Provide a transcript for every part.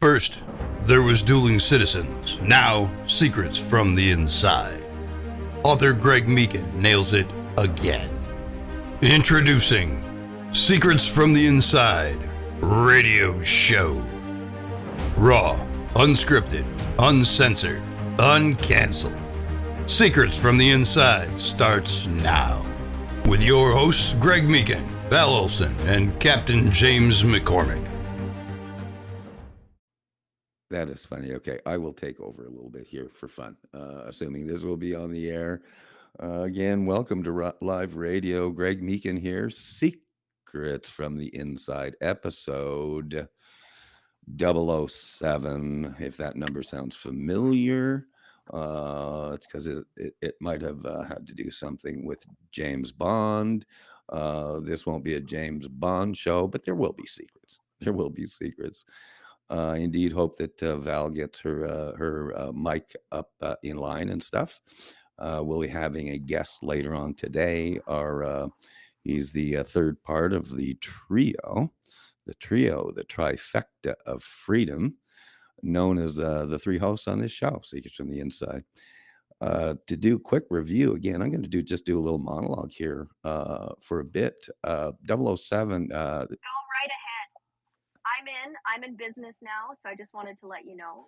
First, there was Dueling Citizens, now Secrets from the Inside. Author Greg Meakin nails it again. Introducing Secrets from the Inside Radio Show. Raw, unscripted, uncensored, uncanceled. Secrets from the Inside starts now. With your hosts, Greg Meakin, Val Olsen, and Captain James McCormick. That is funny. Okay, I will take over a little bit here for fun, assuming this will be on the air. Again, welcome to Live Radio. Greg Meakin here. Secrets from the Inside, episode 007. If that number sounds familiar, it's because it might have had to do something with James Bond. This won't be a James Bond show, but there will be secrets. There will be secrets. Indeed, hope that Val gets her mic up in line and stuff. We'll be having a guest later on today. He's the third part of the trio, the trifecta of freedom, known as the three hosts on this show, Secrets from the Inside. To do a quick review, again, I'm going to do a little monologue here for a bit. 007. Go right ahead. I'm in business now, so I just wanted to let you know.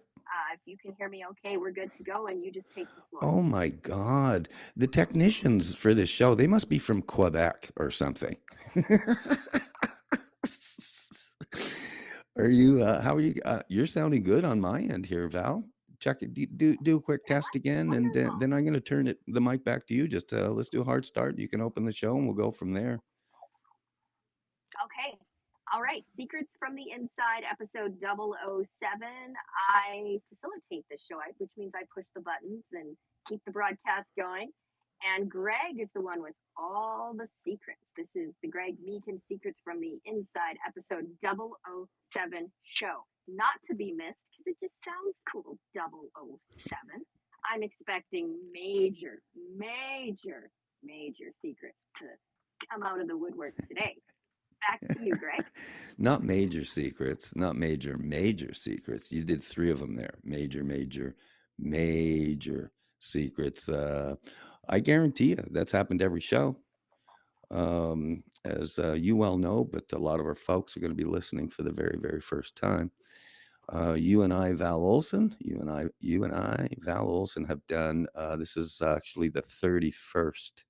If you can hear me okay, we're good to go, and you just take the floor. Oh my God. The technicians for this show, they must be from Quebec or something. How are you? You're sounding good on my end here, Val. Check it. Do a quick test again, and then I'm going to turn the mic back to you. Just let's do a hard start. You can open the show, and we'll go from there. Okay. All right. Secrets from the Inside, episode 007. I facilitate this show, which means I push the buttons and keep the broadcast going. And Greg is the one with all the secrets. This is the Greg Meakin Secrets from the Inside, episode 007 show. Not to be missed, because it just sounds cool, 007. I'm expecting major secrets to come out of the woodwork today. Back to you, Greg. Not major secrets, not major secrets. You did three of them there. Major secrets. I guarantee you that's happened every show. As you well know, but a lot of our folks are going to be listening for the very, very first time. You and I, Val Olsen, Val Olsen have done, this is actually the 31st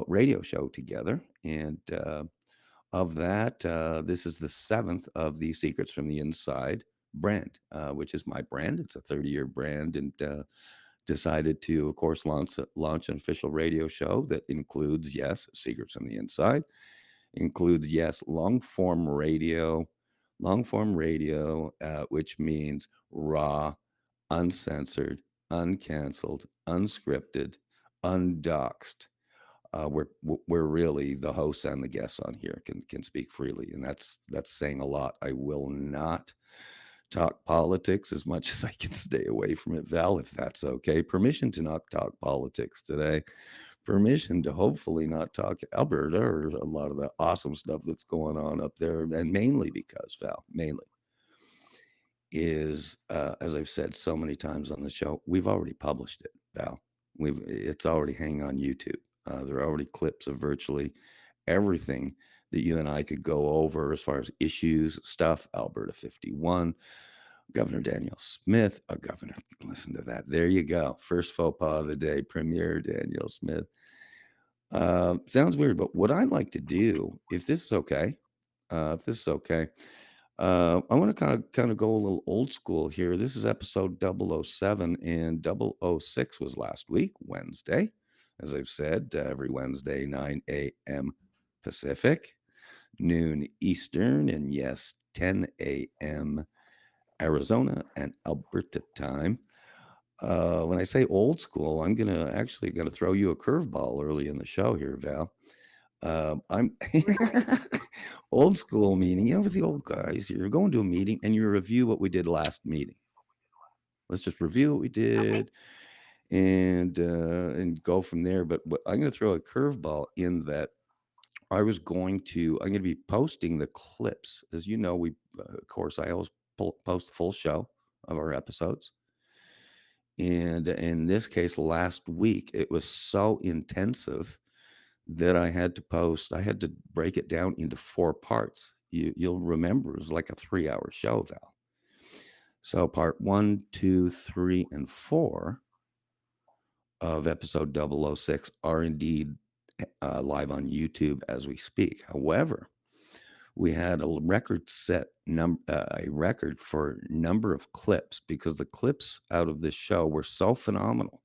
radio show together. And of that, this is the 7th of the Secrets from the Inside brand, which is my brand. It's a 30-year brand, and decided to, of course, launch an official radio show that includes, yes, Secrets from the Inside, includes, yes, long-form radio, which means raw, uncensored, uncanceled, unscripted, undoxxed. We're really the hosts and the guests on here can speak freely, and that's saying a lot. I will not talk politics as much as I can stay away from it, Val, if that's okay. Permission to not talk politics today. Permission to hopefully not talk Alberta or a lot of the awesome stuff that's going on up there, and mainly because, Val, is as I've said so many times on the show, we've already published it, Val. It's already hanging on YouTube. There are already clips of virtually everything that you and I could go over as far as issues, stuff, Alberta 51, Governor Daniel Smith, Governor, listen to that. There you go. First faux pas of the day, Premier Daniel Smith. Sounds weird, but what I'd like to do, if this is okay, I want to kind of go a little old school here. This is episode 007, and 006 was last week, Wednesday. As I've said, every Wednesday, 9 a.m. Pacific, noon Eastern, and yes, 10 a.m. Arizona and Alberta time. When I say old school, I'm gonna throw you a curveball early in the show here, Val. I'm old school meaning, with the old guys, you're going to a meeting and you review what we did last meeting. Let's just review what we did. And go from there. But I'm going to throw a curveball in that I'm going to be posting the clips. As you know, of course, I always post the full show of our episodes. And in this case, last week, it was so intensive that I had to break it down into 4 parts. You'll remember it was like a 3-hour show, Val. So part 1, 2, 3, and 4 of episode 006 are indeed live on YouTube as we speak. However, we had a record for number of clips, because the clips out of this show were so phenomenal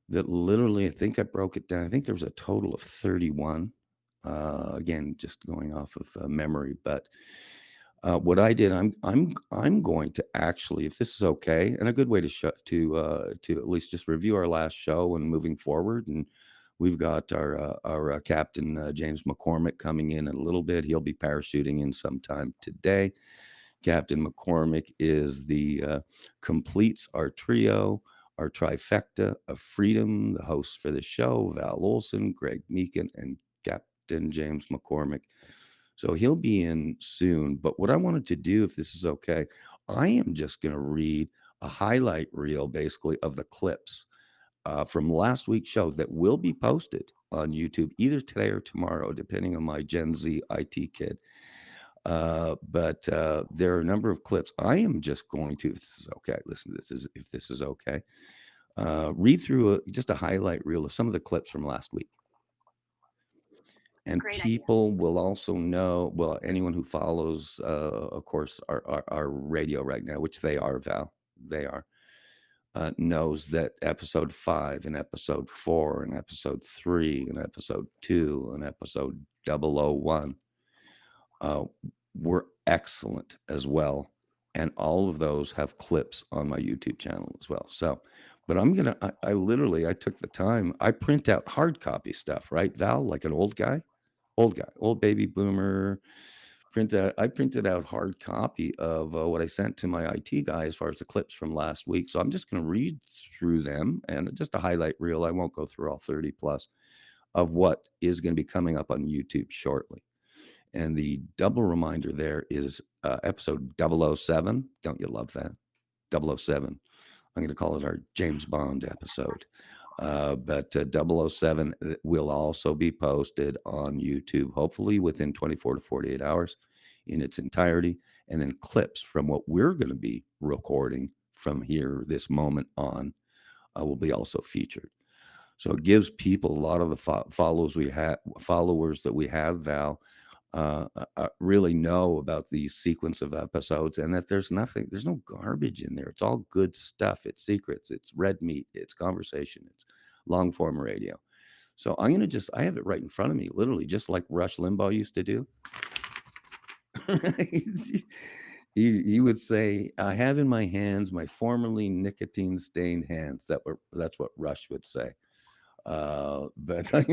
that literally, I think I broke it down. I think there was a total of 31. Again, just going off of memory, but what I did, I'm going to actually, if this is okay, and a good way to at least just review our last show and moving forward. And we've got our Captain James McCormick coming in a little bit. He'll be parachuting in sometime today. Captain McCormick is completes our trio, our trifecta of freedom, the hosts for the show, Val Olsen, Greg Meakin, and Captain James McCormick. So he'll be in soon. But what I wanted to do, if this is okay, I am just going to read a highlight reel, basically, of the clips from last week's shows that will be posted on YouTube either today or tomorrow, depending on my Gen Z IT kid. But there are a number of clips. I am just going to, if this is okay, listen to this, if this is okay, read through just a highlight reel of some of the clips from last week. And Great people idea. will also know, well, anyone who follows, of course, our radio right now, which they are, Val, they are, knows that episode 5 and episode 4 and episode 3 and episode 2 and episode 001 were excellent as well. And all of those have clips on my YouTube channel as well. So, but I literally took the time, I print out hard copy stuff, right, Val, like an old baby boomer. I printed out hard copy of what I sent to my IT guy as far as the clips from last week. So I'm just going to read through them, and just a highlight reel. I won't go through all 30 plus of what is going to be coming up on YouTube shortly. And the double reminder there is episode 007. Don't you love that? 007. I'm going to call it our James Bond episode. But 007 will also be posted on YouTube, hopefully within 24 to 48 hours in its entirety. And then clips from what we're going to be recording from here, this moment on, will be also featured. So it gives people, a lot of the followers that we have, Val, really know about the sequence of episodes, and that there's no garbage in there. It's all good stuff. It's secrets, it's red meat, it's conversation, it's long form radio. So I have it right in front of me, literally, just like Rush Limbaugh used to do. He would say, "I have in my hands my formerly nicotine stained hands." That's what Rush would say. But I'm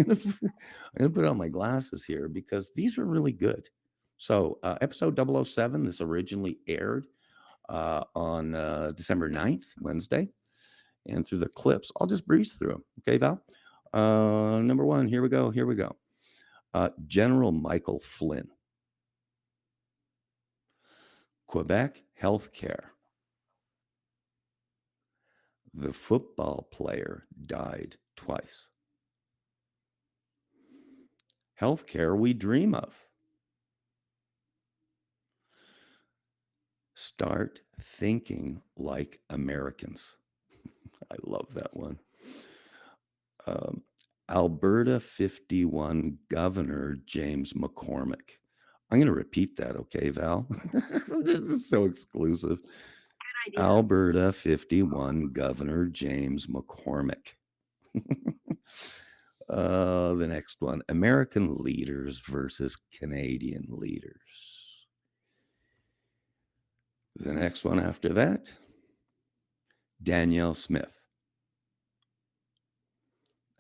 gonna put on my glasses here because these were really good. So episode 007, this originally aired on December 9th, Wednesday. And through the clips, I'll just breeze through them. Okay, Val? Number 1, here we go. General Michael Flynn. Quebec healthcare. The football player died twice. Healthcare we dream of. Start thinking like Americans. I love that one. Alberta 51 Governor James McCormick. I'm going to repeat that, okay, Val? This is so exclusive. Good idea. Alberta 51 Governor James McCormick. The next one, American leaders versus Canadian leaders. The next one after that, Danielle Smith.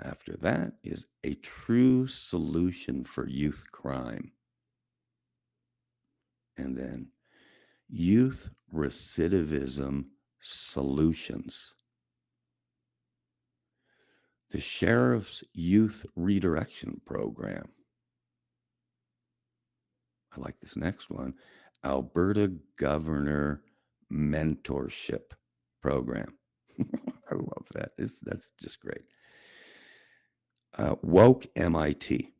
After that is a true solution for youth crime. And then youth recidivism solutions. The Sheriff's Youth Redirection Program. I like this next one. Alberta Governor Mentorship Program. I love that. That's just great. Woke MIT.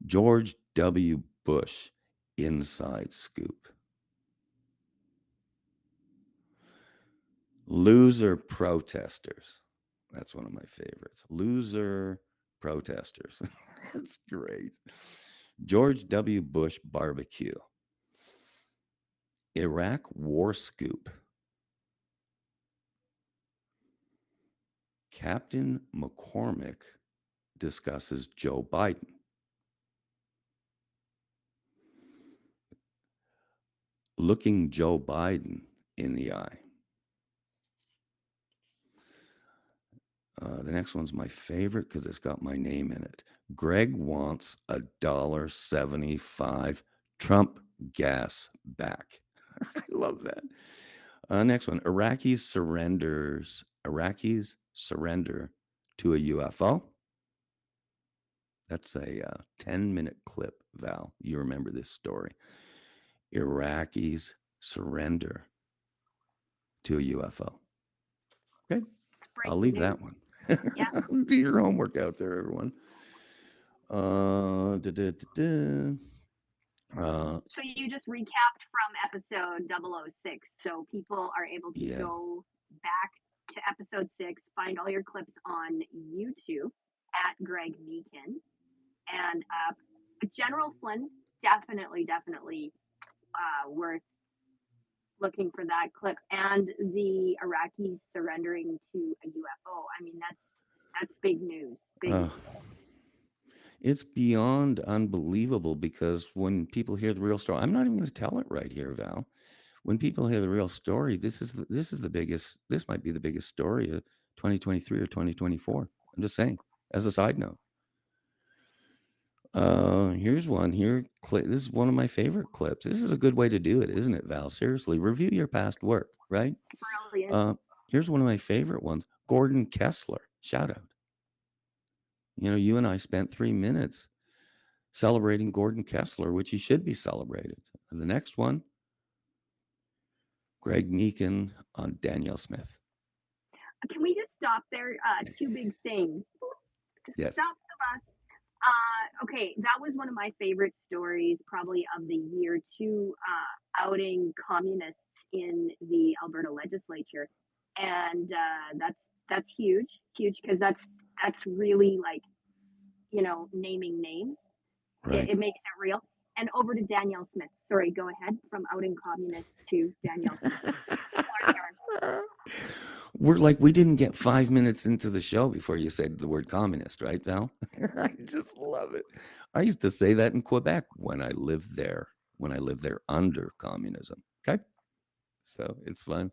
George W. Bush Inside Scoop. Loser protesters. That's one of my favorites. Loser protesters. That's great. George W. Bush barbecue. Iraq war scoop. Captain McCormick discusses Joe Biden. Looking Joe Biden in the eye. The next one's my favorite because it's got my name in it. Greg wants $1.75 Trump gas back. I love that. Next one. Iraqis surrender to a UFO. That's a 10-minute clip, Val. You remember this story. Iraqis surrender to a UFO. Okay. I'll leave that one. Yeah. Do your homework out there, everyone. So you just recapped from episode 006. So people are able to go back to episode 6, find all your clips on YouTube at Greg Meakin. And General Flynn, definitely worth looking for that clip. And the Iraqis surrendering to a UFO. I mean, that's big news. It's beyond unbelievable because when people hear the real story, I'm not even going to tell it right here, Val. When people hear the real story, this might be the biggest story of 2023 or 2024. I'm just saying, as a side note. Here's one here. This is one of my favorite clips. This is a good way to do it, isn't it, Val? Seriously, review your past work, right? Brilliant. Here's one of my favorite ones. Gordon Kessler, shout out. You know, you and I spent 3 minutes celebrating Gordon Kessler, which he should be celebrated. The next one, Greg Meakin on Danielle Smith. Can we just stop there? Two big things. Yes. Stop the bus. Okay, that was one of my favorite stories, probably of the year, too, outing communists in the Alberta legislature, and that's huge because that's really like, you know, naming names. Right. It makes it real. And over to Danielle Smith. Sorry, go ahead. From outing communists to Danielle Smith. We're like, we didn't get 5 minutes into the show before you said the word communist, right, Val? I just love it. I used to say that in Quebec when I lived there under communism. Okay. So it's fun.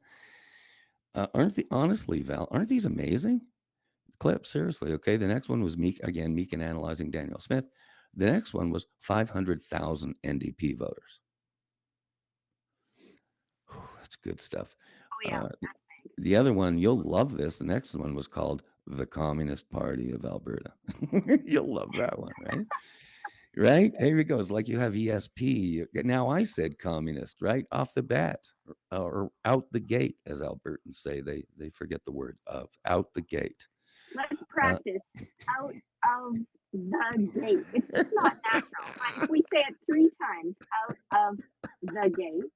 Honestly, Val, aren't these amazing clips? Seriously. Okay. The next one was Meakin analyzing Danielle Smith. The next one was 500,000 NDP voters. Whew, that's good stuff. Oh, yeah. That's big. The other one, you'll love this. The next one was called the Communist Party of Alberta. You'll love that one, right? Right? Here we go. It's like you have ESP. Now I said communist, right? Off the bat or out the gate, as Albertans say. They forget the word of out the gate. Let's practice out of the gate. It's just not natural. But if we say it 3 times, out of the gate,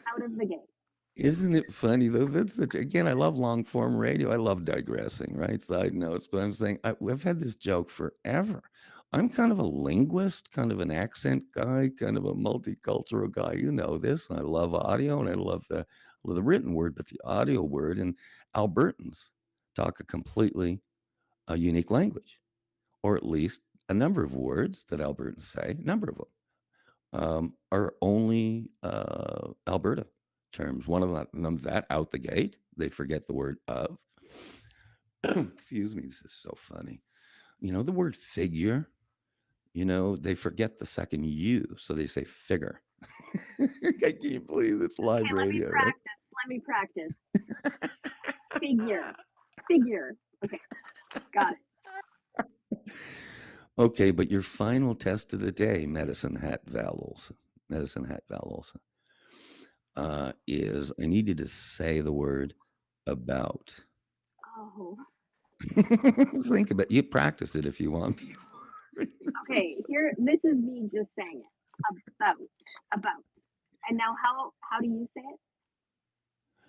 out of the gate. Isn't it funny though? Again, I love long form radio. I love digressing, right? Side notes, but I'm saying I've had this joke forever. I'm kind of a linguist, kind of an accent guy, kind of a multicultural guy. You know this. And I love audio and I love the written word, but the audio word. And Albertans talk a completely unique language, or at least a number of words that Albertans say, a number of them are only Alberta terms. One of them's that out the gate. They forget the word of. Excuse me. This is so funny. You know, the word figure, you know, they forget the second U. So they say figure. I can't believe it's live radio. Right? Let me practice. Figure. Okay. Got it. Okay. But your final test of the day, medicine hat Val Olsen. Medicine Hat Val Olsen, is I need you to say the word about. Oh, Think about it. You practice it if you want. okay. Here, this is me just saying it. About. And now, how do you say it?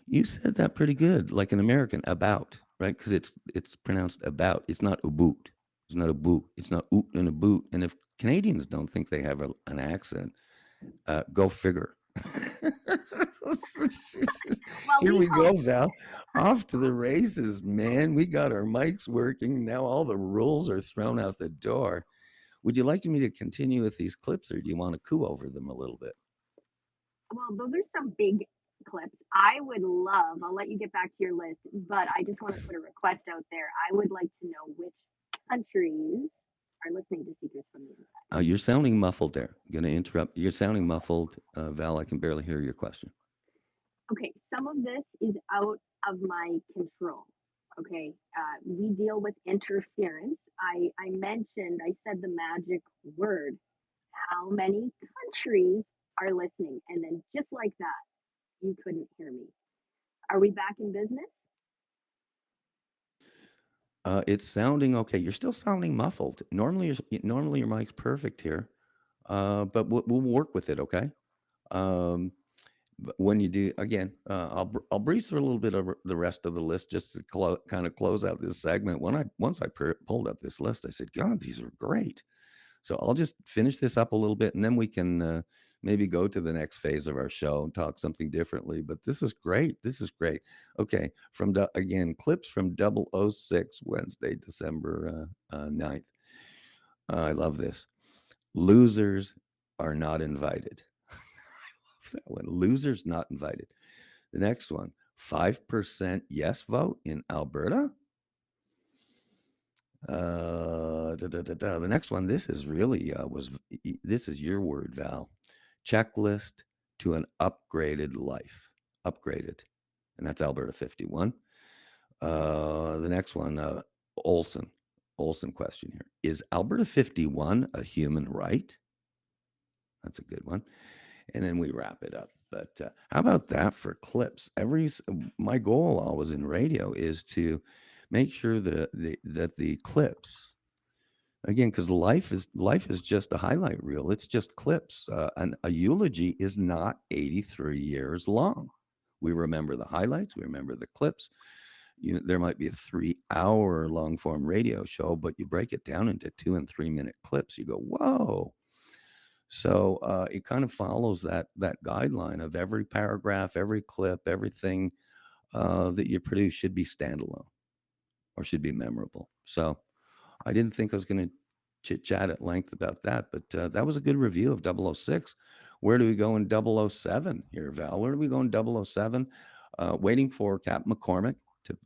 You said that pretty good, like an American, about, right? Because it's pronounced about. It's not boot. It's not a boot. It's not oot and a boot. And if Canadians don't think they have an accent, go figure. Well, Here we we call go, Val. Off to the races, man. We got our mics working. Now all the rules are thrown out the door. Would you like me to continue with these clips, or do you want to coo over them a little bit? Well, those are some big clips. I would love, I'll let you get back to your list, but I just want to put a request out there. I would like to know which countries are listening to Secrets from the Inside. You're sounding muffled there. I'm going to interrupt. You're sounding muffled, Val. I can barely hear your question. Okay, some of this is out of my control. Okay, we deal with interference. I said the magic word. How many countries are listening? And then just like that, you couldn't hear me. Are we back in business? It's sounding okay. You're still sounding muffled. Normally your mic's perfect here, but we'll work with it. Okay. But when you do, again, I'll breeze through a little bit of the rest of the list just to kind of close out this segment. Once I pulled up this list, I said, God, these are great. So I'll just finish this up a little bit, and then we can maybe go to the next phase of our show and talk something differently. But this is great. This is great. Okay, again, clips from 006 Wednesday, December 9th. I love this. Losers are not invited. I love that one. Losers not invited. The next one, 5% yes vote in Alberta. The next one, this is really this is your word, Val. Checklist to an upgraded life. Upgraded. And that's Alberta 51. The next one, Olsen question here. Is Alberta 51 a human right? That's a good one. And then we wrap it up. But how about that for clips? My goal always in radio is to make sure that the clips, again, because life is just a highlight reel. It's just clips. And a eulogy is not 83 years long. We remember the highlights. We remember the clips. There might be a 3-hour long form radio show, but you break it down into 2 and 3 minute clips. You go, whoa. So it kind of follows that guideline of every paragraph, every clip, everything that you produce should be standalone or should be memorable. So I didn't think I was going to chit chat at length about that, but that was a good review of 006. Where do we go in 007 here, Val? Where do we go in 007? Waiting for Captain McCormick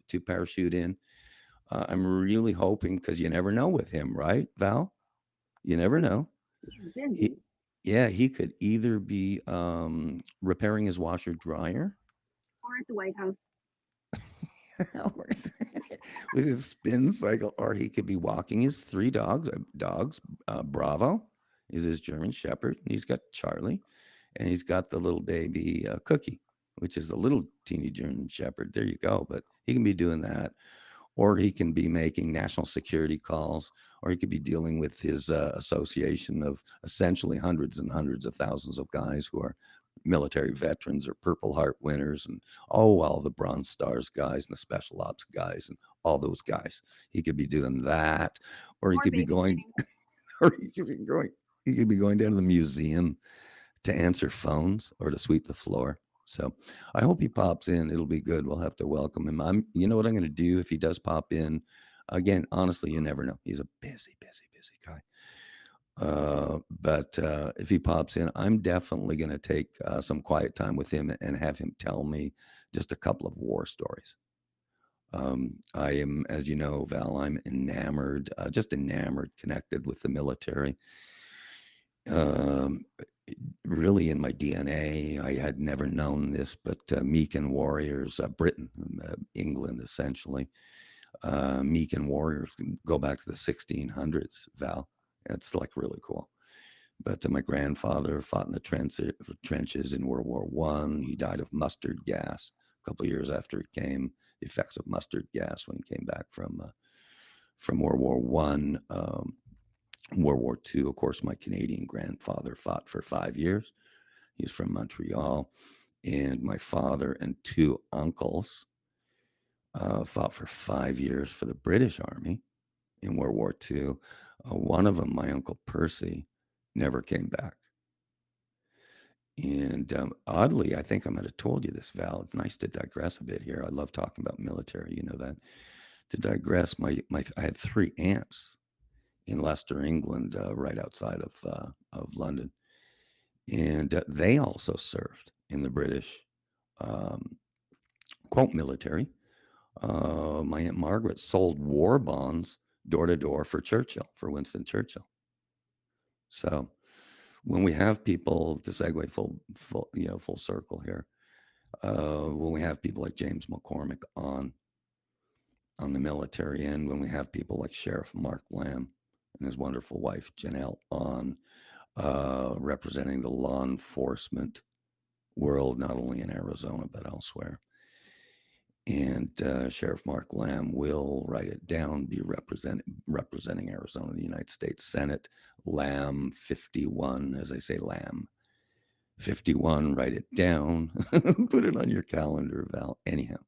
to parachute in. I'm really hoping, because you never know with him, right, Val? You never know. He's busy. He could either be repairing his washer dryer Or at the White House. with his spin cycle, or he could be walking his 3 dogs. Bravo is his German Shepherd, and he's got Charlie, and he's got the little baby Cookie, which is a little teeny German Shepherd. There you go. But he can be doing that, or he can be making national security calls, or he could be dealing with his association of essentially hundreds and hundreds of thousands of guys who are military veterans or Purple Heart winners, and all the Bronze Stars guys and the Special Ops guys and all those guys. He could be doing that, or he could be going, or he could be going down to the museum to answer phones or to sweep the floor. So I hope he pops in. It'll be good. We'll have to welcome him. You know what I'm going to do if he does pop in? Again, honestly, you never know. He's a busy guy. But if he pops in, I'm definitely going to take some quiet time with him and have him tell me just a couple of war stories. I am, as you know, Val, I'm enamored, connected with the military. Really in my DNA. I had never known this, but MEAKIN' warriors, Britain, England, essentially. MEAKIN' warriors go back to the 1600s, Val. It's like really cool. But my grandfather fought in the trenches in World War One. He died of mustard gas a couple of years after he came, the effects of mustard gas when he came back from World War One. World War Two, of course, my Canadian grandfather fought for 5 years. He's from Montreal. And my father and two uncles fought for 5 years for the British Army in World War II. One of them, my Uncle Percy, never came back. And oddly, I think I might have told you this, Val. It's nice to digress a bit here. I love talking about military, you know that. To digress, I had 3 aunts in Leicester, England, right outside of London. And they also served in the British, quote, military. My Aunt Margaret sold war bonds door to door for Churchill, for Winston Churchill. So when we have people, to segue full circle here, when we have people like James McCormick on the military end, when we have people like Sheriff Mark Lamb and his wonderful wife Janelle on, representing the law enforcement world, not only in Arizona but elsewhere. And Sheriff Mark Lamb will write it down, be representing Arizona in the United States Senate. Lamb 51, as I say, Lamb 51, write it down. Put it on your calendar, Val. Anyhow,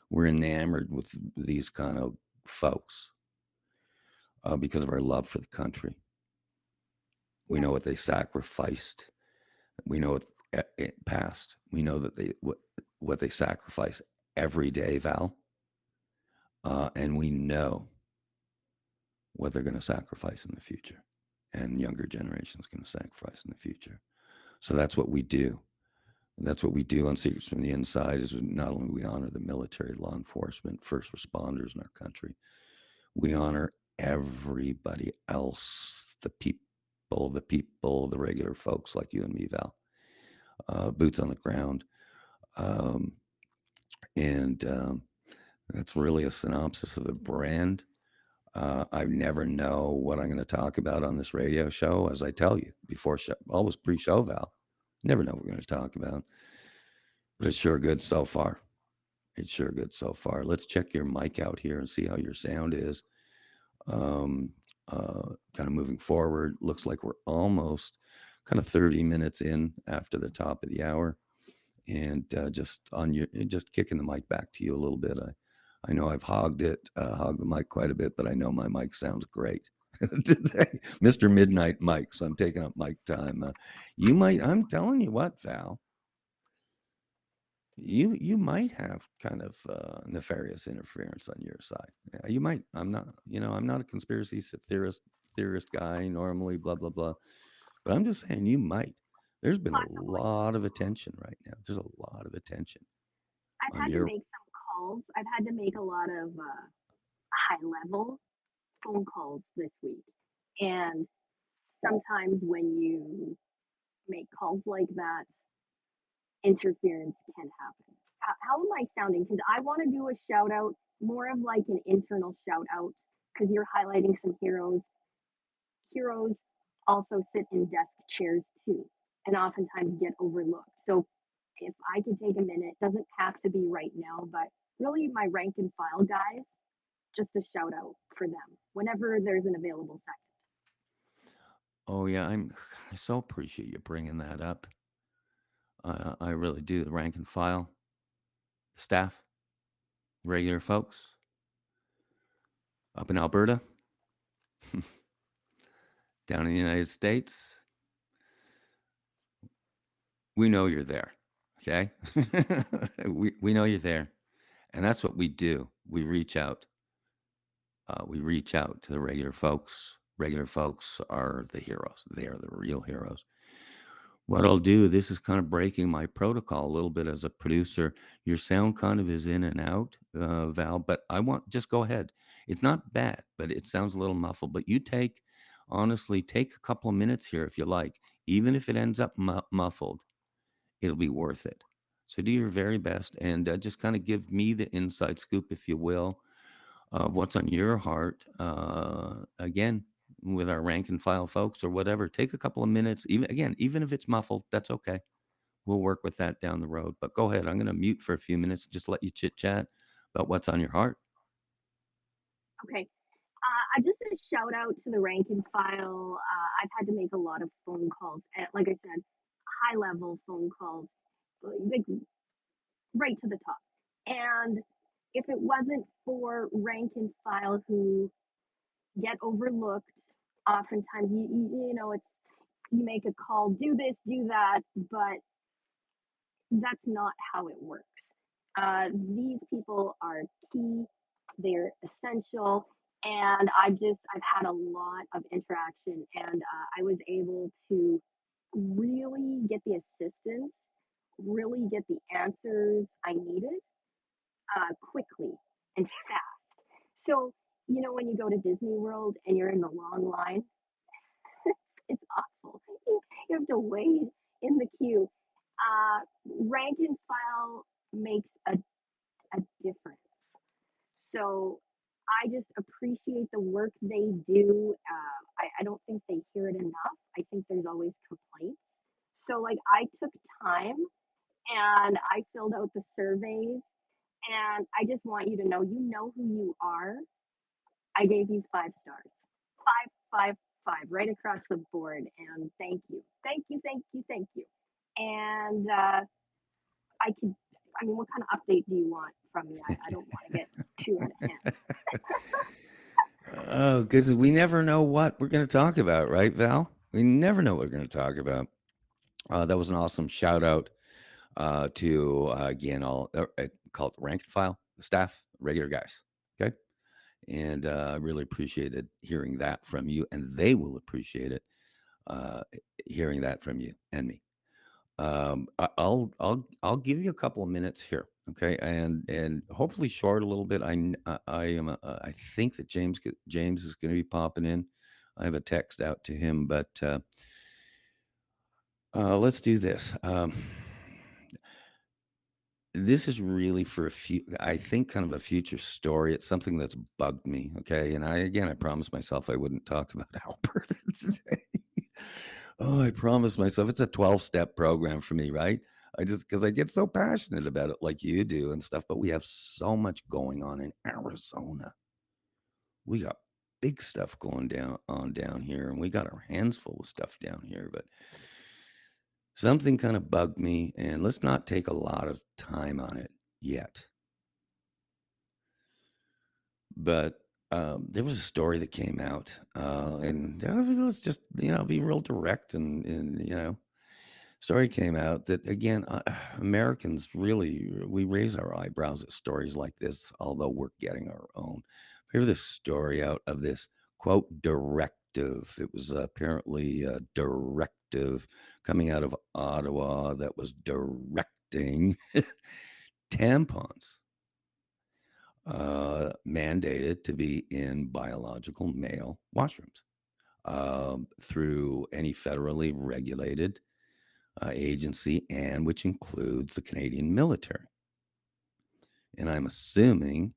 we're enamored with these kind of folks because of our love for the country. We know what they sacrificed. We know it passed. We know that what they sacrifice every day, Val. And we know what they're going to sacrifice in the future, and younger generations going to sacrifice in the future. So that's what we do. That's what we do on Secrets from the Inside. Is not only we honor the military, law enforcement, first responders in our country, we honor everybody else, the the regular folks like you and me, Val. Boots on the ground. That's really a synopsis of the brand. I never know what I'm going to talk about on this radio show, as I tell you before show, always pre-show, Val. Never know what we're going to talk about, but it's sure good so far. It's sure good so far. Let's check your mic out here and see how your sound is. Kind of moving forward. Looks like we're almost kind of 30 minutes in after the top of the hour, and just kicking the mic back to you a little bit. I know I've hogged the mic quite a bit, but I know my mic sounds great today. Mr. Midnight Mike, so I'm taking up mic time. I'm telling you what, Val, you might have kind of nefarious interference on your side. Yeah, you might. I'm not a conspiracy theorist guy normally, blah, blah, blah. But I'm just saying you might. There's been a lot of attention right now. There's a lot of attention. I've had to make some calls. I've had to make a lot of high-level phone calls this week. And sometimes when you make calls like that, interference can happen. How am I sounding? Because I want to do a shout-out, more of like an internal shout-out, because you're highlighting some heroes. Heroes also sit in desk chairs too, and oftentimes get overlooked. So if I could take a minute, doesn't have to be right now, but really my rank and file guys, just a shout out for them whenever there's an available second. Oh yeah, I so appreciate you bringing that up. I really do. The rank and file, staff, regular folks up in Alberta, down in the United States. We know you're there. Okay. we know you're there. And that's what we do. We reach out. We reach out to the regular folks. Regular folks are the heroes. They are the real heroes. What I'll do, this is kind of breaking my protocol a little bit as a producer. Your sound kind of is in and out, Val, but just go ahead. It's not bad, but it sounds a little muffled. But you honestly, take a couple of minutes here if you like. Even if it ends up muffled, it'll be worth it. So do your very best and just kind of give me the inside scoop, if you will, of what's on your heart. Again, with our rank and file folks or whatever, take a couple of minutes. Even if it's muffled, that's okay. We'll work with that down the road. But go ahead. I'm going to mute for a few minutes, just let you chit chat about what's on your heart. Okay. Just a shout out to the rank and file. I've had to make a lot of phone calls, like I said, high level phone calls, like right to the top. And if it wasn't for rank and file who get overlooked, oftentimes you know it's you make a call, do this, do that, but that's not how it works. These people are key, they're essential, and I've had a lot of interaction, and I was able to really get the assistance, really get the answers I needed quickly and fast. So, you know, when you go to Disney World and you're in the long line, it's awful. You have to wait in the queue. Rank and file makes a difference. So I just appreciate the work they do. I don't think they hear it enough. I think there's always complaints. So, like, I took time and I filled out the surveys. And I just want you to know, you know who you are. I gave you 5 stars. 5, 5, 5, right across the board. And thank you. Thank you, thank you, thank you. And I mean, what kind of update do you want from me? I don't want to get too out of hand. Oh, because we never know what we're going to talk about, right, Val? We never know what we're going to talk about. That was an awesome shout out to, again, all call it the rank and file, the staff, regular guys. Okay. And I really appreciated hearing that from you, and they will appreciate it hearing that from you and me. I'll give you a couple of minutes here, okay, and hopefully short a little bit. I think that James is going to be popping in. I have a text out to him, but let's do this. This is really for I think, kind of a future story. It's something that's bugged me, okay? And I promised myself I wouldn't talk about Alberta today. Oh, I promised myself. It's a 12-step program for me, right? Because I get so passionate about it like you do and stuff, but we have so much going on in Arizona. We got big stuff going down here, and we got our hands full of stuff down here, but something kind of bugged me, and let's not take a lot of time on it yet. But there was a story that came out, and let's just, be real direct. And story came out that, again, Americans really, we raise our eyebrows at stories like this, although we're getting our own. Here's this story out of this, quote, directive. It was apparently a directive coming out of Ottawa that was directing tampons mandated to be in biological male washrooms through any federally regulated agency, and which includes the Canadian military. And I'm assuming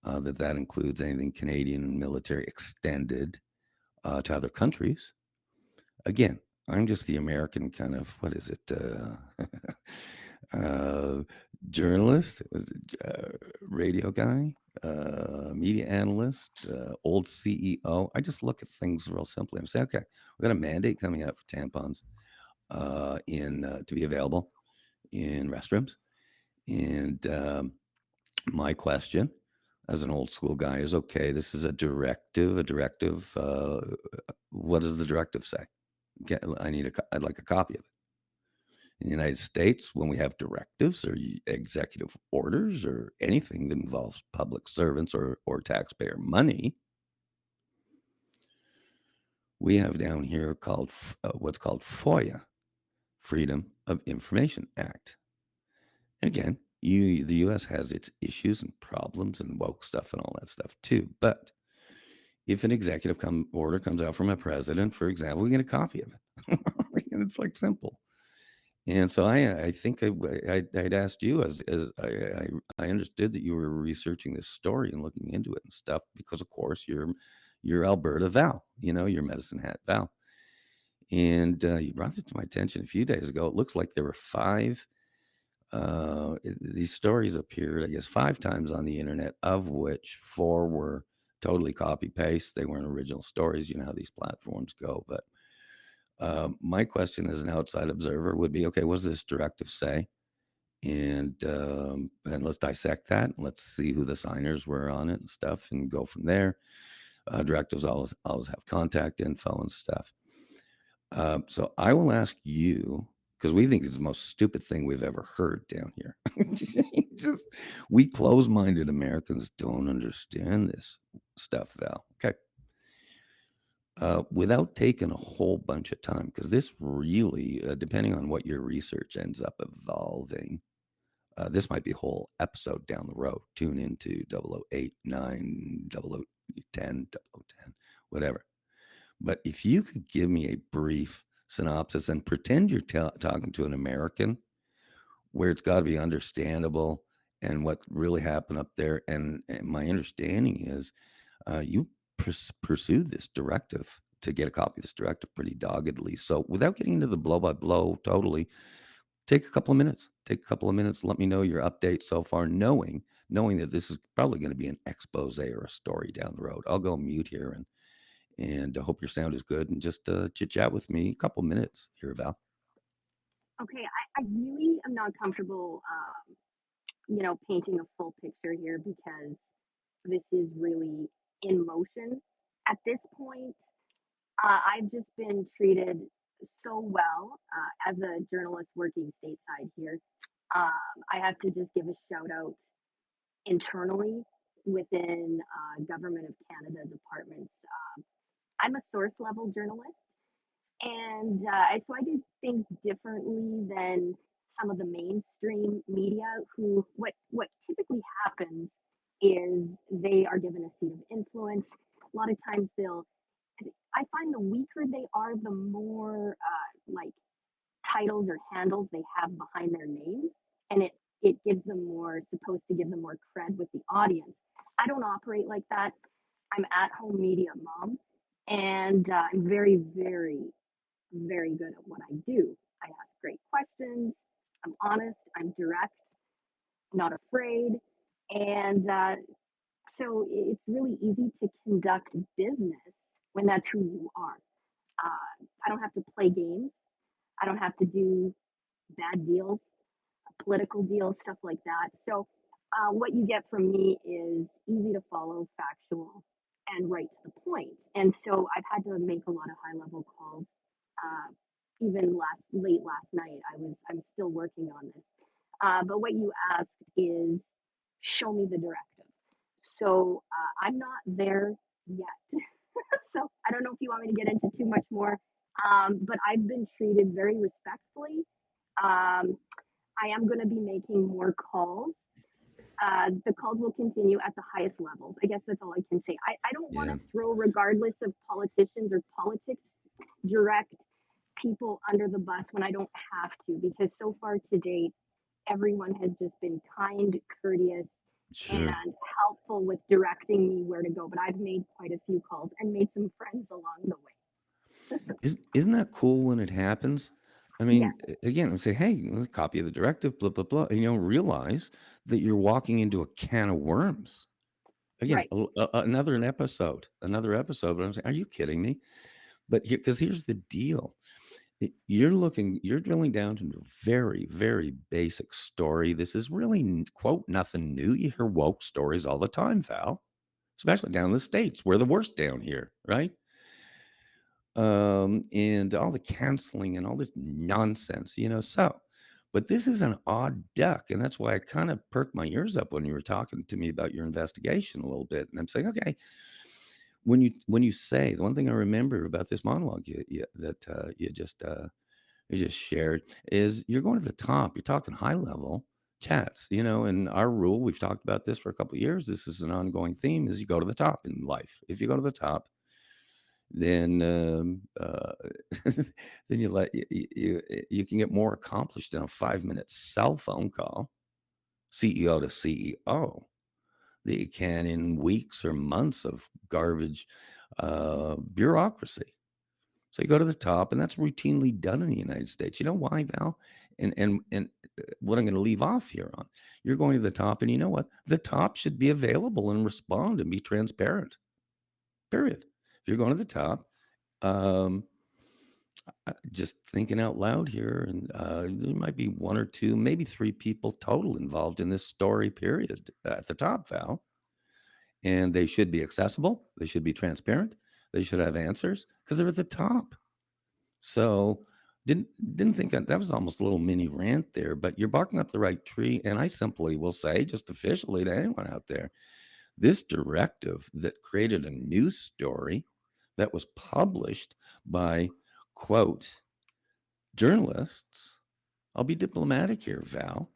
that includes anything Canadian military extended to other countries. Again, I'm just the American kind of, what is it, journalist, radio guy, media analyst, old CEO. I just look at things real simply. I'm saying, okay, we got a mandate coming out for tampons to be available in restrooms. And my question as an old school guy is, okay, this is a directive. What does the directive say? I'd like a copy of it. In the United States, when we have directives or executive orders or anything that involves public servants or taxpayer money, we have down here what's called FOIA, Freedom of Information Act. And again, the U.S. has its issues and problems and woke stuff and all that stuff too. But if an executive order comes out from a president, for example, we get a copy of it. And it's like simple. And so I think I'd asked you, as I understood that you were researching this story and looking into it and stuff, because of course you're your Alberta Val, your Medicine Hat Val. And you brought it to my attention a few days ago. It looks like there were 5. These stories appeared, I guess, 5 times on the internet, of which 4 were totally copy paste. They weren't original stories. You know how these platforms go. But my question as an outside observer would be, okay, what does this directive say? And let's dissect that. Let's see who the signers were on it and stuff, and go from there. Directives always have contact info and stuff. So I will ask you, because we think it's the most stupid thing we've ever heard down here. We close-minded Americans don't understand this stuff, Val. Okay. Without taking a whole bunch of time, because this really, depending on what your research ends up evolving, this might be a whole episode down the road. Tune into 008, 9, 0010, 0010, whatever. But if you could give me a brief synopsis and pretend you're talking to an American, where it's got to be understandable and what really happened up there. And my understanding is you pursued this directive to get a copy of this directive pretty doggedly. So without getting into the blow by blow totally, take a couple of minutes. Let me know your update so far, knowing that this is probably going to be an expose or a story down the road. I'll go mute here and I hope your sound is good, and just chit chat with me a couple minutes here, Val. Okay, I really am not comfortable, painting a full picture here because this is really in motion. At this point, I've just been treated so well as a journalist working stateside here. Um, I have to just give a shout out internally within Government of Canada departments. I'm a source level journalist, and so I do things differently than some of the mainstream media. Who what typically happens is they are given a seat of influence. A lot of times they'll. I find the weaker they are, the more like titles or handles they have behind their names, and it gives them more, supposed to give them more cred with the audience. I don't operate like that. I'm at home media mom, and I'm very, very, very good at what I do. I ask great questions. I'm honest. I'm direct. Not afraid. And so it's really easy to conduct business when that's who you are. I don't have to play games. I don't have to do bad deals, political deals, stuff like that. So, what you get from me is easy to follow, factual, and right to the point. And so, I've had to make a lot of high level calls. Even late last night, I'm still working on this. But what you asked is show me the directive. So I'm not there yet. So I don't know if you want me to get into too much more, but I've been treated very respectfully. Um, I am going to be making more calls. The calls will continue at the highest levels. I guess that's all I can say. I don't want Yeah. to throw, regardless of politicians or politics, direct people under the bus when I don't have to, because so far to date, everyone has just been kind, courteous, Sure. and helpful with directing me where to go. But I've made quite a few calls and made some friends along the way. Isn't that cool when it happens? I Yes, mean, again, I'm saying, hey, a copy of the directive, blah, blah, blah. And you don't realize that you're walking into a can of worms. Again, right. another episode. But I'm saying, are you kidding me? But because here's the deal. You're drilling down into a very, very basic story. This is really, quote, nothing new. You hear woke stories all the time, Val, especially down in the States. We're the worst down here, right? And all the canceling and all this nonsense, so, but this is an odd duck. And that's why I kind of perked my ears up when you were talking to me about your investigation a little bit. And I'm saying, okay, when you say, the one thing I remember about this monologue you just shared is you're going to the top. You're talking high level chats, and our rule, we've talked about this for a couple of years. This is an ongoing theme, is you go to the top in life. If you go to the top, then then you can get more accomplished in a 5-minute cell phone call, CEO to CEO, that you can in weeks or months of garbage bureaucracy. So you go to the top, and that's routinely done in the United States. You know why, Val? And what I'm going to leave off here on, you're going to the top, and you know what? The top should be available and respond and be transparent. Period. If you're going to the top, um, just thinking out loud here, and there might be one or two, maybe three people total involved in this story. Period. At the top, Val, and they should be accessible. They should be transparent. They should have answers because they're at the top. So didn't think that was almost a little mini rant there, but you're barking up the right tree. And I simply will say, just officially to anyone out there, this directive that created a news story that was published by, quote, journalists. I'll be diplomatic here, Val.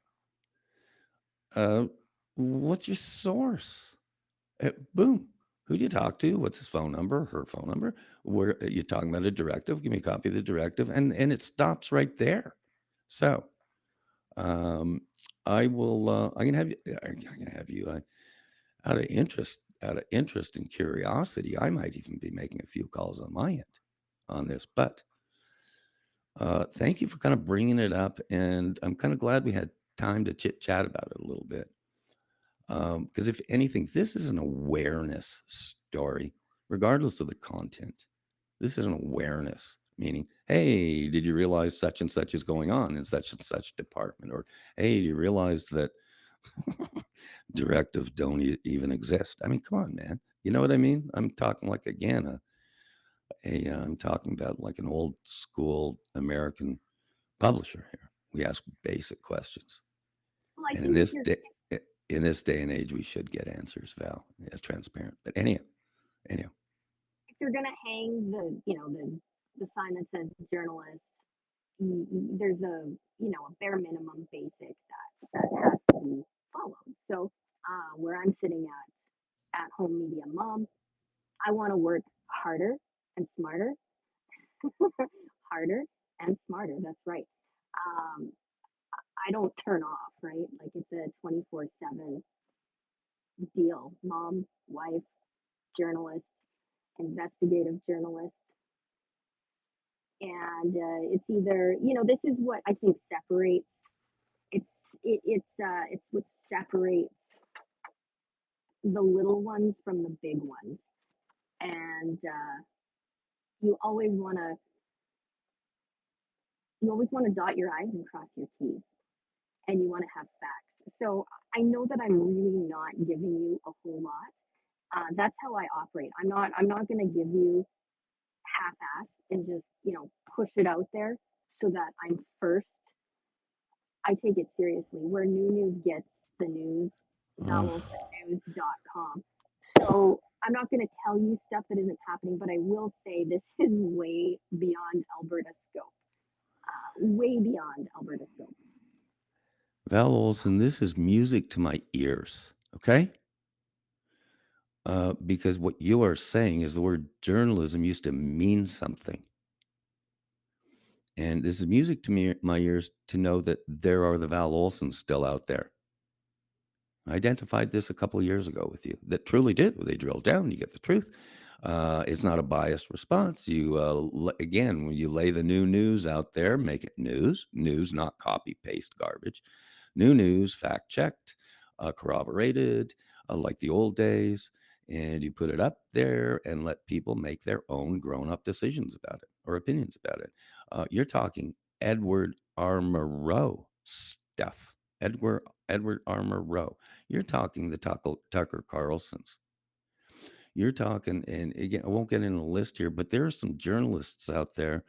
What's your source? Boom. Who do you talk to? What's his phone number? Her phone number? Where you're talking about a directive? Give me a copy of the directive, and it stops right there. So, I will. I'm gonna have you. I'm gonna have you. Out of interest and curiosity, I might even be making a few calls on my end on this. But thank you for kind of bringing it up, and I'm kind of glad we had time to chit chat about it a little bit. Because if anything, this is an awareness story, regardless of the content. This is an awareness, meaning, hey, did you realize such and such is going on in such and such department? Or, hey, do you realize that directives don't even exist? I mean, come on, man. You know what I mean? I'm talking like, again, I'm talking about like an old school American publisher here. We ask basic questions. Well, I And think in this day and age, we should get answers, Val. Yeah, transparent. But anyhow, if you're gonna hang the sign that says journalist, there's a bare minimum basic that has to be followed. So where I'm sitting at home media mom, I want to work harder and smarter, harder and smarter. That's right. Um, I don't turn off, right? Like it's a 24/7 deal. Mom, wife, journalist, investigative journalist, and it's either this is what I think separates. It's what separates the little ones from the big ones, and you always want to dot your i's and cross your t's, and you want to have facts. So I know that I'm really not giving you a whole lot. That's how I operate. I'm not going to give you half-ass and just push it out there so that I'm first. I take it seriously. Where New News gets the news, vowelnews.com. So I'm not going to tell you stuff that isn't happening, but I will say this is way beyond Alberta scope. Way beyond Alberta scope. Val Olsen, this is music to my ears. Okay. Because what you are saying is the word journalism used to mean something. And this is music to me, my ears, to know that there are the Val Olsens still out there. I identified this a couple of years ago with you that truly did. They drill down, you get the truth. It's not a biased response. You, again, when you lay the new news out there, make it news, not copy paste garbage. New news, fact checked, corroborated, like the old days. And you put it up there and let people make their own grown up decisions about it or opinions about it. You're talking Edward R. Murrow stuff. Edward R. Murrow. You're talking the Tucker Carlsons. You're talking, and again, I won't get in a list here, but there are some journalists out there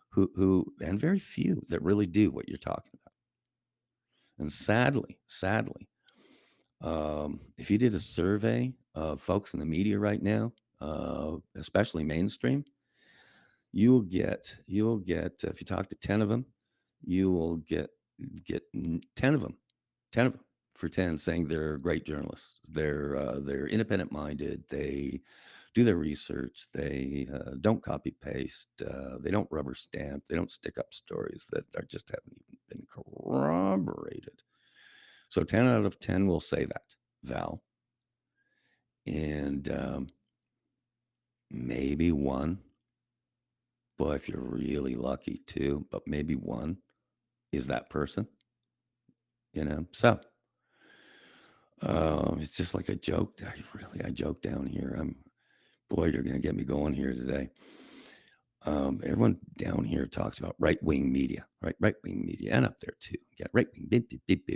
who, and very few that really do what you're talking about. And sadly, if you did a survey of folks in the media right now, especially mainstream, you'll get if you talk to 10 of them, you will get 10 of them for 10 saying they're great journalists. They're independent minded. They do their research. They don't copy paste. They don't rubber stamp. They don't stick up stories that just haven't even been corroborated. So 10 out of 10 will say that, Val. And maybe one. Boy, if you're really lucky, two, but maybe one is that person, So it's just like a joke. I joke down here. Boy, you're going to get me going here today. Everyone down here talks about right-wing media, right-wing media, and up there too. Yeah, right-wing,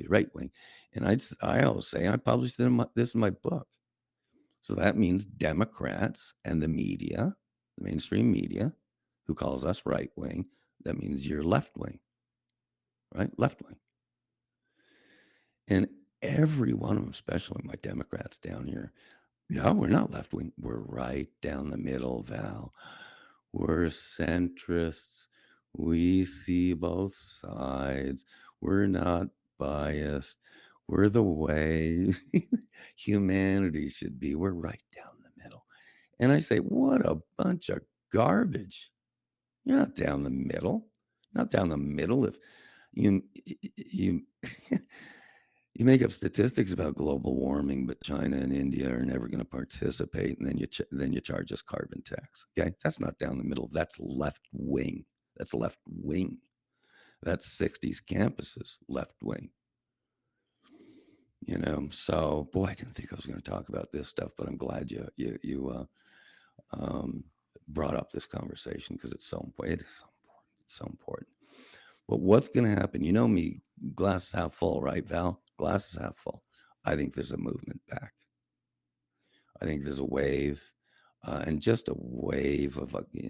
right-wing. And I always say, I published this in my book. So that means Democrats and the media, the mainstream media, who calls us right-wing, that means you're left-wing, right? Left-wing. And every one of them, especially my Democrats down here, no, we're not left-wing. We're right down the middle, Val. We're centrists. We see both sides. We're not biased. We're the way humanity should be. We're right down the middle. And I say, what a bunch of garbage. You're not down the middle. Not down the middle. If you you make up statistics about global warming, but China and India are never going to participate, and then you charge us carbon tax. Okay, that's not down the middle. That's left wing. That's left wing. That's 60s campuses left wing. So boy, I didn't think I was going to talk about this stuff, but I'm glad you brought up this conversation because it's so important. It is so important. It's so important. But what's going to happen? You know me, glass is half full, right, Val? Glass is half full. I think there's a movement back. I think there's a wave, and just a wave of, you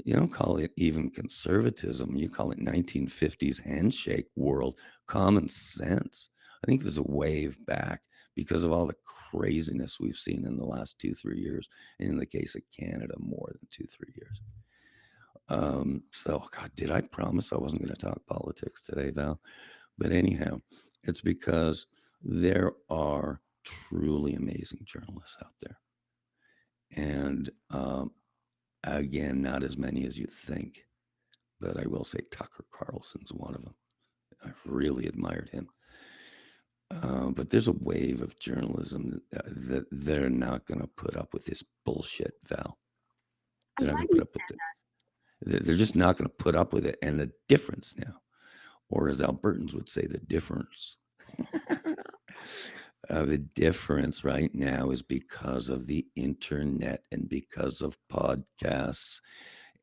don't call it even conservatism. You call it 1950s handshake world, common sense. I think there's a wave back because of all the craziness we've seen in the last 2-3 years. And in the case of Canada, more than 2-3 years. So, God, did I promise I wasn't going to talk politics today, Val? But anyhow, it's because there are truly amazing journalists out there. And again, not as many as you think. But I will say Tucker Carlson's one of them. I've really admired him. But there's a wave of journalism that they're not going to put up with this bullshit, Val. They're not going to put up with it. They're just not going to put up with it. And the difference now, or as Albertans would say, the difference. The difference right now is because of the internet and because of podcasts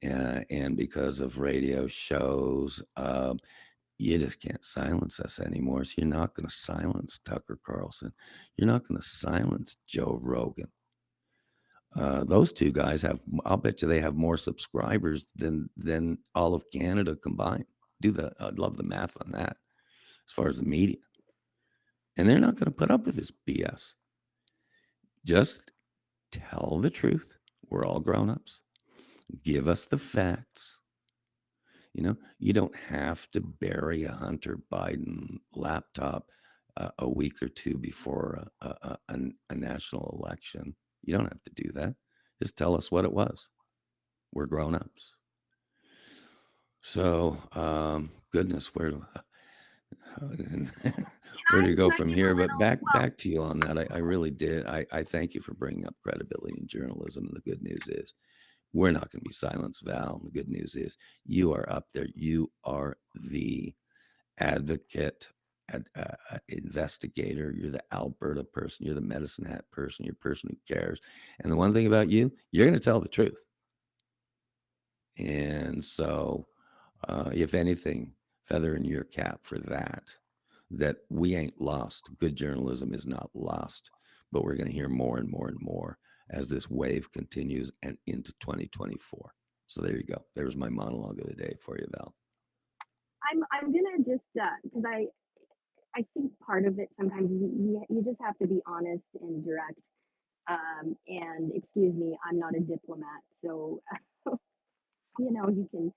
and because of radio shows. You just can't silence us anymore. So you're not going to silence Tucker Carlson. You're not going to silence Joe Rogan. Those two guys I'll bet you they have more subscribers than all of Canada combined. I'd love the math on that as far as the media. And they're not going to put up with this BS. Just tell the truth. We're all grown-ups. Give us the facts. You don't have to bury a Hunter Biden laptop a week or two before a national election. You don't have to do that. Just tell us what it was. We're grown-ups. So, goodness, where do you go from here? But back to you on that. I really did. I thank you for bringing up credibility in journalism. And the good news is we're not going to be silenced, Val. And the good news is you are up there. You are the advocate, investigator. You're the Alberta person. You're the medicine hat person. You're a person who cares. And the one thing about you're going to tell the truth. And so, if anything, feather in your cap for that we ain't lost. Good journalism is not lost, but we're going to hear more and more and more as this wave continues and into 2024. So there you go. There's my monologue of the day for you, Val. I'm gonna just because I think part of it sometimes you just have to be honest and direct. And excuse me, I'm not a diplomat, so you can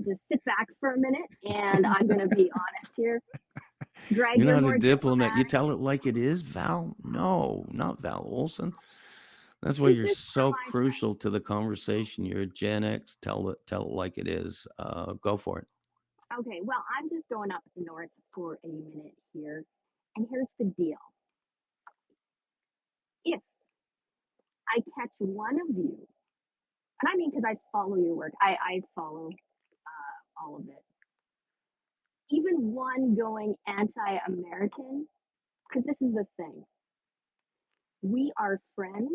just sit back for a minute, and I'm gonna be honest here. Greg, you're not more a diplomat. You tell it like it is, Val. No, not Val Olsen. That's why you're so crucial to the conversation. You're a Gen X. Tell it like it is. Go for it. Okay, well, I'm just going up north for a minute here, and here's the deal. If I catch one of you, and I mean because I follow your work. I follow all of it. Even one going anti-American, because this is the thing. We are friends,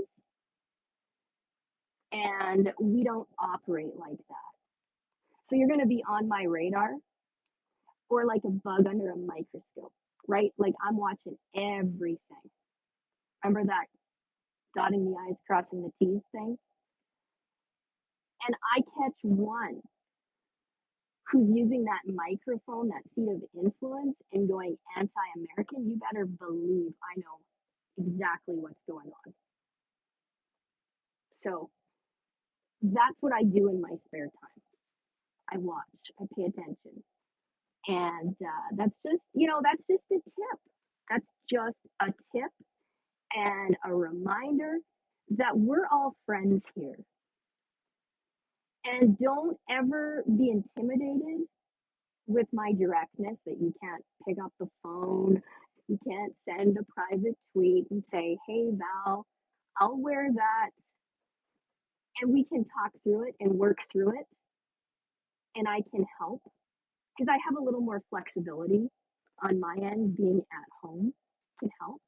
and we don't operate like that. So you're going to be on my radar or like a bug under a microscope, right? Like I'm watching everything. Remember that dotting the I's, crossing the T's thing? And I catch one who's using that microphone, that seat of influence, and going anti American, you better believe I know exactly what's going on. So that's what I do in my spare time. I watch, I pay attention. And that's just, that's just a tip. That's just a tip and a reminder that we're all friends here. And don't ever be intimidated with my directness that you can't pick up the phone, you can't send a private tweet and say, hey, Val, I'll wear that. And we can talk through it and work through it. And I can help because I have a little more flexibility on my end being at home can help.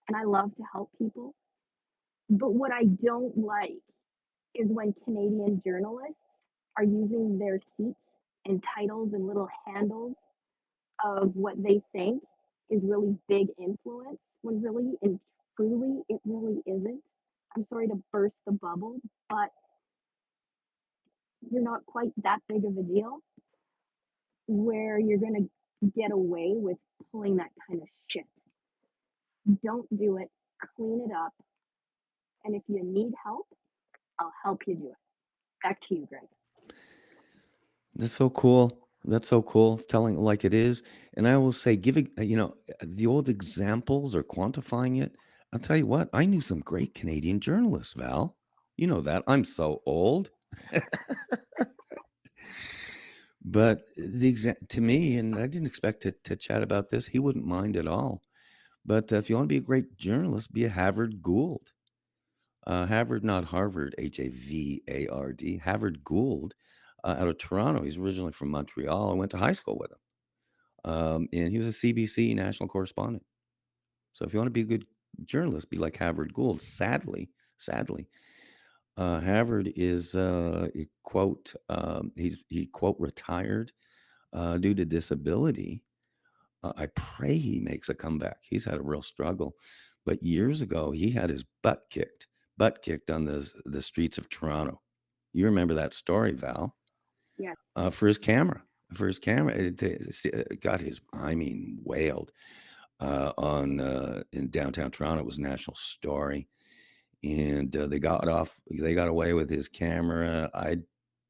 And I love to help people. But what I don't like is when Canadian journalists are using their seats and titles and little handles of what they think is really big influence when really and truly it really isn't. I'm sorry to burst the bubble, but you're not quite that big of a deal where you're going to get away with pulling that kind of shit. Don't do it. Clean it up. And if you need help, I'll help you do it. Back to you, Greg. That's so cool. That's so cool. It's telling it like it is. And I will say, the old examples or quantifying it. I'll tell you what, I knew some great Canadian journalists, Val. You know that. I'm so old. But to me, and I didn't expect to chat about this, he wouldn't mind at all. But if you want to be a great journalist, be a Havard Gould. Havard, not Harvard, Havard. Havard Gould, out of Toronto. He's originally from Montreal. I went to high school with him. And he was a CBC national correspondent. So if you want to be a good journalist, be like Havard Gould. Sadly, Havard is he quote retired due to disability. I pray he makes a comeback. He's had a real struggle, but years ago he had his butt kicked on the streets of Toronto. You remember that story, Val? Yes. For his camera. It got his, wailed on in downtown Toronto. It was a national story, and they got away with his camera. I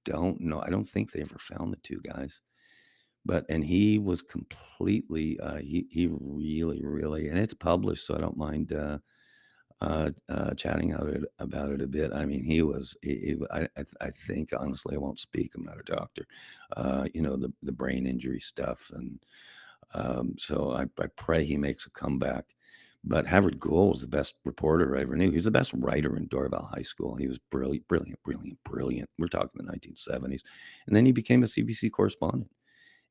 don't know. I don't think they ever found the two guys. And he was completely, he really, and it's published, so I don't mind chatting about it a bit. I mean, I think, honestly, I won't speak. I'm not a doctor. The brain injury stuff. And so I pray he makes a comeback. But Havard Gould was the best reporter I ever knew. He was the best writer in Dorval High School. He was brilliant. We're talking the 1970s. And then he became a CBC correspondent.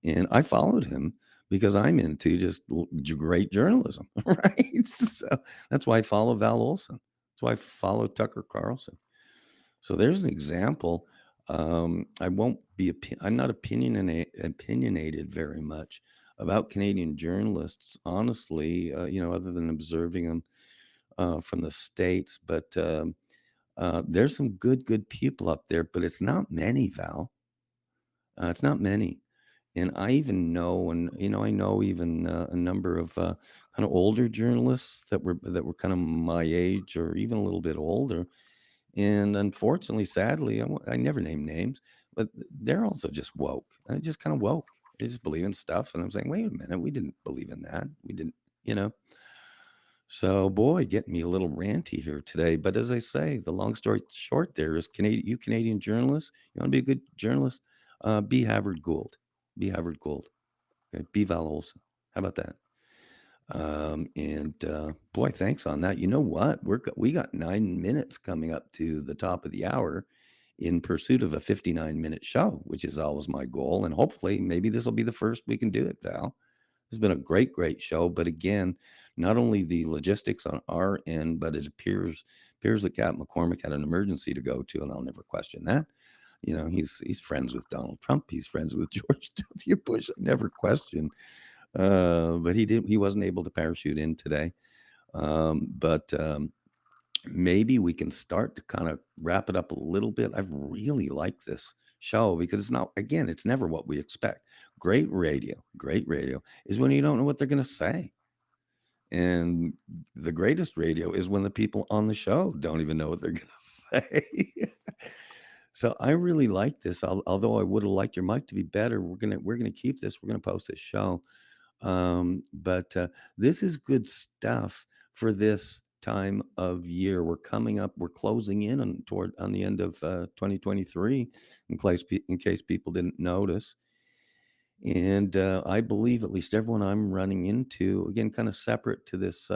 And I followed him because I'm into just great journalism, right? So that's why I follow Val Olsen. That's why I follow Tucker Carlson. So there's an example. I'm not opinionated very much about Canadian journalists, honestly, other than observing them from the States. But there's some good people up there, but it's not many, Val. It's not many. And I even know, I know even a number of kind of older journalists that were kind of my age or even a little bit older. And unfortunately, sadly, I never name names, but they're also just woke. Just kind of woke. They just believe in stuff. And I'm saying, wait a minute, we didn't believe in that. We didn't, So, boy, getting me a little ranty here today. But as I say, the long story short there is Canadian journalists, you want to be a good journalist, be Havard Gould. Be Havard Gould. Okay? Be Val Olsen. How about that? Boy, thanks on that. You know what? We got 9 minutes coming up to the top of the hour in pursuit of a 59-minute show, which is always my goal. And hopefully, maybe this will be the first we can do it, Val. It's been a great show. But again, not only the logistics on our end, but it appears that Captain McCormick had an emergency to go to, and I'll never question that. You know, he's friends with Donald Trump. He's friends with George W. Bush. I never question. But he wasn't able to parachute in today. But maybe we can start to kind of wrap it up a little bit. I've really liked this show because it's never what we expect. Great radio is when you don't know what they're going to say. And the greatest radio is when the people on the show don't even know what they're going to say. So I really like this. Although I would have liked your mic to be better, we're gonna keep this. We're gonna post this show. But this is good stuff for this time of year. We're closing in on the end of 2023, in case people didn't notice. And I believe at least everyone I'm running into, again, kind of separate to this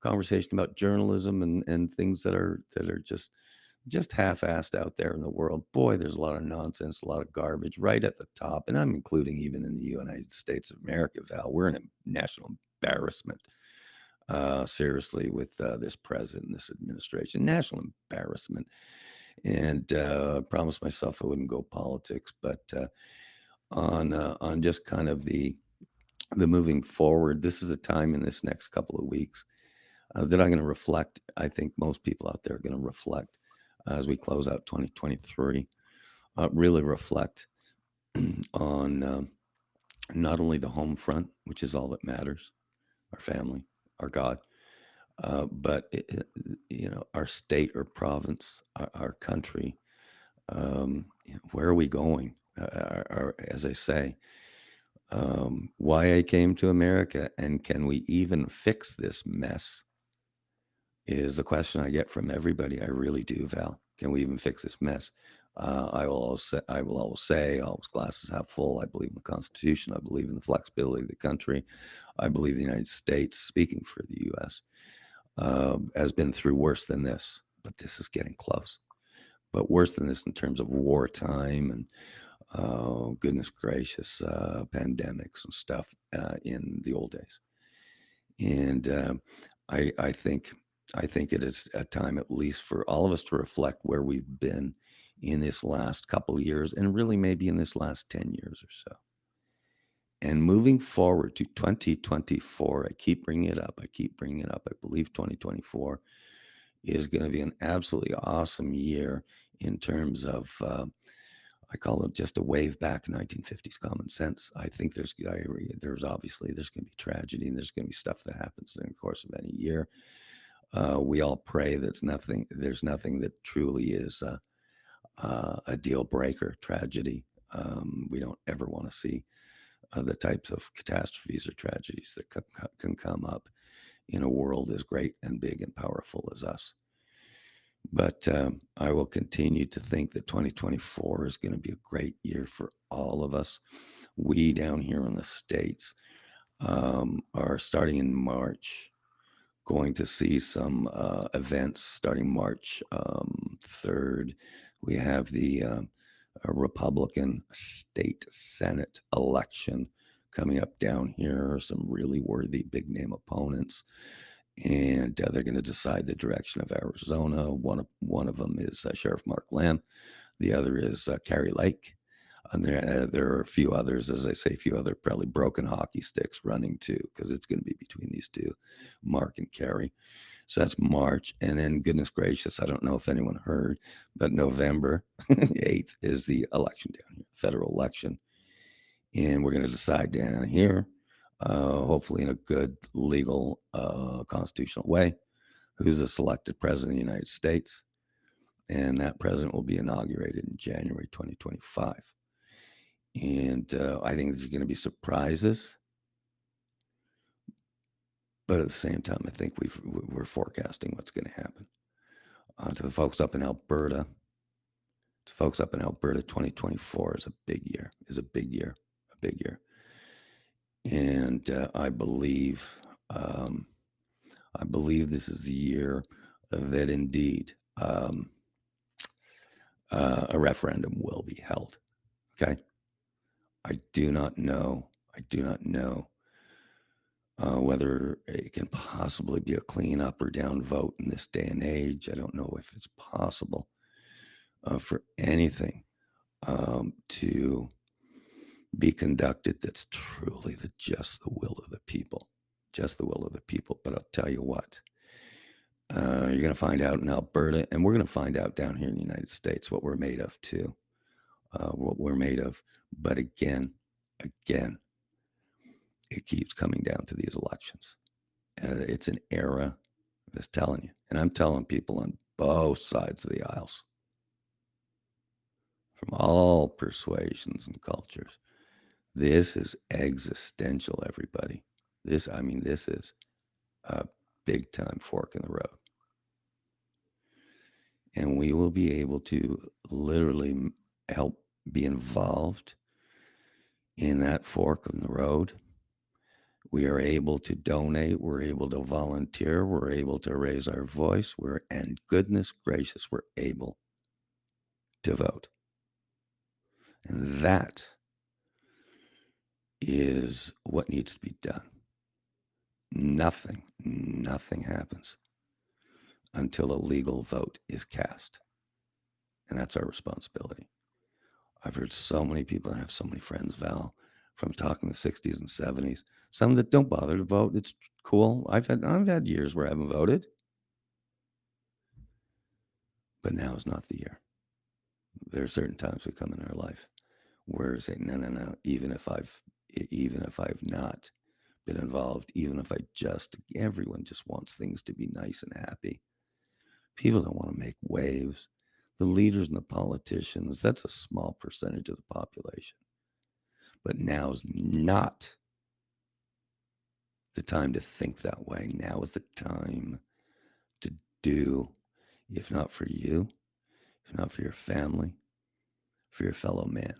conversation about journalism and things that are just half-assed out there in the world. Boy, there's a lot of nonsense, a lot of garbage right at the top. And I'm including even in the United States of America, Val. We're in a national embarrassment, seriously, with this president, this administration. National embarrassment. And I promised myself I wouldn't go politics, but on just kind of the moving forward, this is a time in this next couple of weeks that I'm going to reflect. I think most people out there are going to reflect as we close out 2023, really reflect on not only the home front, which is all that matters, our family, our God, but our state or province, our country. Where are we going? As I say, why I came to America, and can we even fix this mess? Is the question I get from everybody. I really do, Val. Can we even fix this mess? I will always say, always glasses half full. I believe in the Constitution. I believe in the flexibility of the country. I believe the United States, speaking for the U.S., has been through worse than this, but this is getting close. But worse than this in terms of wartime and goodness gracious, pandemics and stuff in the old days. And I think it is a time, at least for all of us, to reflect where we've been in this last couple of years, and really maybe in this last 10 years or so. And moving forward to 2024, I keep bringing it up. I believe 2024 is going to be an absolutely awesome year in terms of, I call it just a wave back 1950s common sense. I think there's obviously going to be tragedy, and there's going to be stuff that happens during the course of any year. We all pray that there's nothing that truly is a deal breaker tragedy. We don't ever want to see the types of catastrophes or tragedies that can come up in a world as great and big and powerful as us. But I will continue to think that 2024 is going to be a great year for all of us. We down here in the States are starting in March, going to see some events starting March 3rd. We have the Republican state Senate election coming up down here. Some really worthy big name opponents. And they're going to decide the direction of Arizona. One of them is Sheriff Mark Lamb. The other is Carrie Lake. And there are a few others, as I say, a few other probably broken hockey sticks running too, because it's going to be between these two, Mark and Carrie. So that's March. And then, goodness gracious, I don't know if anyone heard, but November 8th is the election down here, federal election. And we're going to decide down here, hopefully in a good, legal, constitutional way, who's the selected president of the United States. And that president will be inaugurated in January 2025. And I think there's going to be surprises. But at the same time, I think we're forecasting what's going to happen. To the folks up in Alberta, 2024 is a big year, a big year. And I believe I believe this is the year that indeed a referendum will be held. Okay. I do not know whether it can possibly be a clean up or down vote in this day and age. I don't know if it's possible for anything to be conducted that's truly just the will of the people. Just the will of the people. But I'll tell you what, you're going to find out in Alberta, and we're going to find out down here in the United States what we're made of too. What we're made of. But again, it keeps coming down to these elections. It's an era, I'm just telling you. And I'm telling people on both sides of the aisles, from all persuasions and cultures, this is existential, everybody. This is a big time fork in the road. And we will be able to literally help be involved in that fork in the road. We are able to donate. We're able to volunteer. We're able to raise our voice. And goodness gracious, we're able to vote. And that is what needs to be done. Nothing happens until a legal vote is cast. And that's our responsibility. I've heard so many people, and I have so many friends, Val, from talking the 60s and 70s, some that don't bother to vote. It's cool. I've had years where I haven't voted. But now is not the year. There are certain times we come in our life where we say, no. Even if I've not been involved, even if everyone just wants things to be nice and happy. People don't want to make waves. The leaders and the politicians, that's a small percentage of the population. But now is not the time to think that way. Now is the time to do, if not for you, if not for your family, for your fellow man.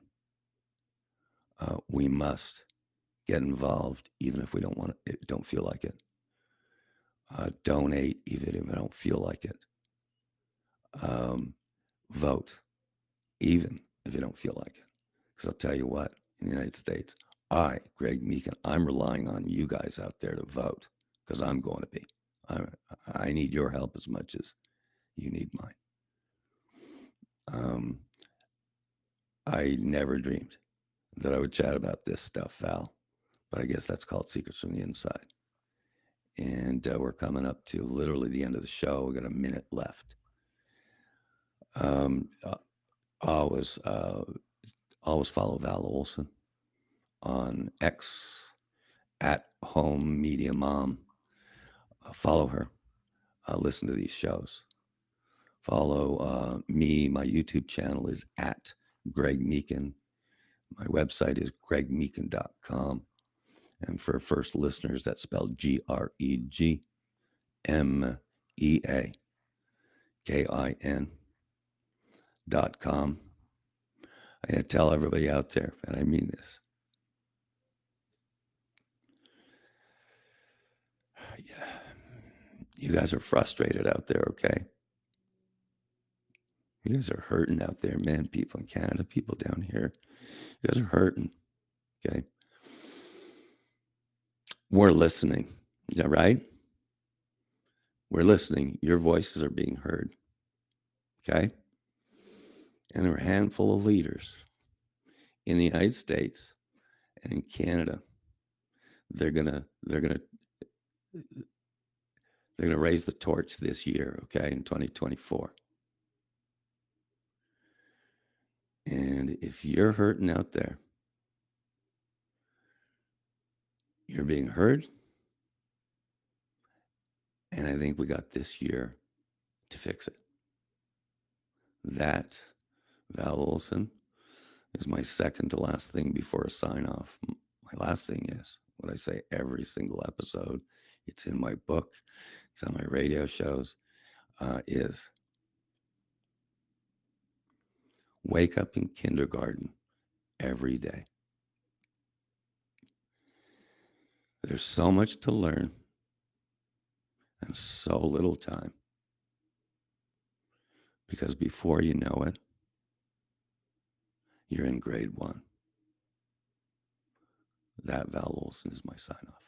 We must get involved, even if we don't feel like it. Donate, even if I don't feel like it. Vote, even if you don't feel like it. Because I'll tell you what, in the United States, Greg Meakin, I'm relying on you guys out there to vote, because I'm going to be. I need your help as much as you need mine. I never dreamed that I would chat about this stuff, Val, but I guess that's called Secrets from the Inside. And we're coming up to literally the end of the show. We got a minute left. Always follow Val Olsen on X at Home Media Mom. Follow her. Listen to these shows. Follow me. My YouTube channel is at Greg Meakin. My website is gregmeakin.com. And for first listeners, that's spelled GregMeakin.com. I'm going to tell everybody out there, and I mean this. Yeah, you guys are frustrated out there, okay? You guys are hurting out there, man. People in Canada, people down here. You guys are hurting, okay? We're listening, is that right? We're listening. Your voices are being heard, okay? And there are a handful of leaders in the United States and in Canada. They're gonna raise the torch this year, okay, in 2024. And if you're hurting out there, you're being heard. And I think we got this year to fix it. That, Val Olsen, is my second to last thing before a sign off. My last thing is what I say every single episode. It's in my book. It's on my radio shows. Is wake up in kindergarten every day. There's so much to learn. and so little time. Because before you know it, you're in grade 1. That, Val Olsen, is my sign off.